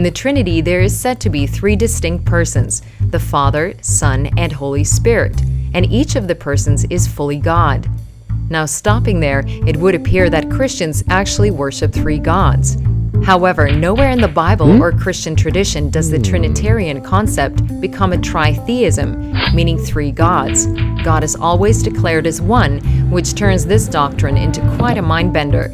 In the Trinity, there is said to be three distinct persons: the Father, Son, and Holy Spirit, and each of the persons is fully God. Now, stopping there, it would appear that Christians actually worship three gods. However, nowhere in the Bible or Christian tradition does the Trinitarian concept become a tritheism, meaning three gods. God is always declared as one, which turns this doctrine into quite a mind-bender.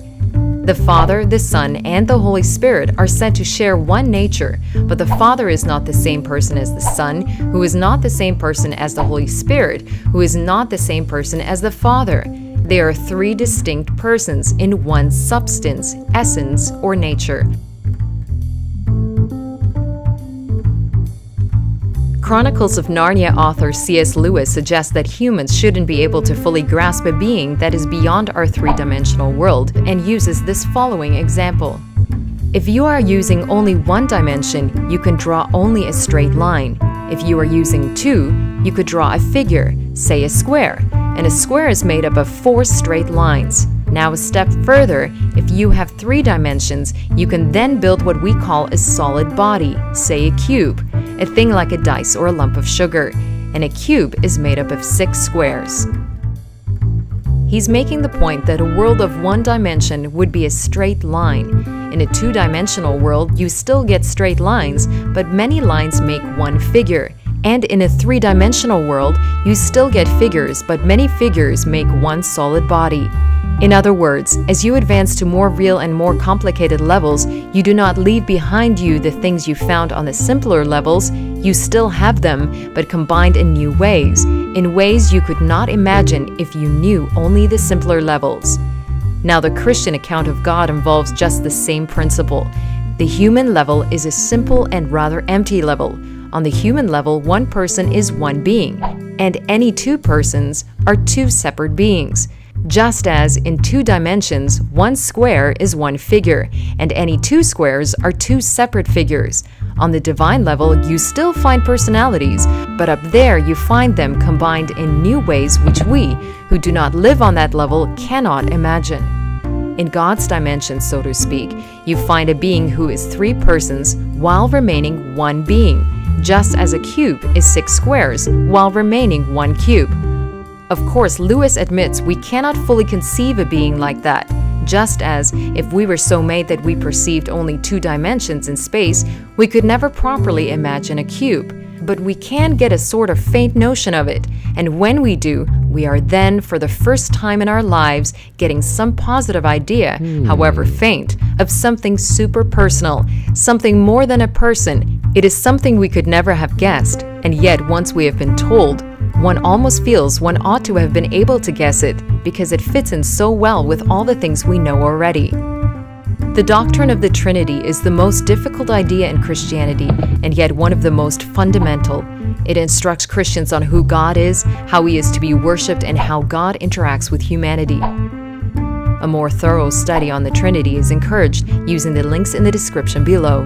The Father, the Son, and the Holy Spirit are said to share one nature, but the Father is not the same person as the Son, who is not the same person as the Holy Spirit, who is not the same person as the Father. They are three distinct persons in one substance, essence, or nature. Chronicles of Narnia author C.S. Lewis suggests that humans shouldn't be able to fully grasp a being that is beyond our three-dimensional world, and uses this following example. If you are using only one dimension, you can draw only a straight line. If you are using two, you could draw a figure, say a square, and a square is made up of four straight lines. Now a step further, if you have three dimensions, you can then build what we call a solid body, say a cube, a thing like a dice or a lump of sugar, and a cube is made up of 6 squares. He's making the point that a world of one dimension would be a straight line. In a two-dimensional world, you still get straight lines, but many lines make one figure. And in a three-dimensional world, you still get figures, but many figures make one solid body. In other words, as you advance to more real and more complicated levels, you do not leave behind you the things you found on the simpler levels. You still have them, but combined in new ways, in ways you could not imagine if you knew only the simpler levels. Now, the Christian account of God involves just the same principle. The human level is a simple and rather empty level. On the human level, one person is one being, and any two persons are two separate beings. Just as in two dimensions, one square is one figure, and any two squares are two separate figures. On the divine level, you still find personalities, but up there you find them combined in new ways which we, who do not live on that level, cannot imagine. In God's dimension, so to speak, you find a being who is three persons while remaining one being, just as a cube is 6 squares while remaining one cube. Of course, Lewis admits we cannot fully conceive a being like that, just as if we were so made that we perceived only 2 dimensions in space, we could never properly imagine a cube. But we can get a sort of faint notion of it, and when we do, we are then, for the first time in our lives, getting some positive idea, however faint, of something super personal, something more than a person. It is something we could never have guessed, and yet once we have been told, one almost feels one ought to have been able to guess it, because it fits in so well with all the things we know already. The doctrine of the Trinity is the most difficult idea in Christianity, and yet one of the most fundamental. It instructs Christians on who God is, how He is to be worshipped, and how God interacts with humanity. A more thorough study on the Trinity is encouraged using the links in the description below.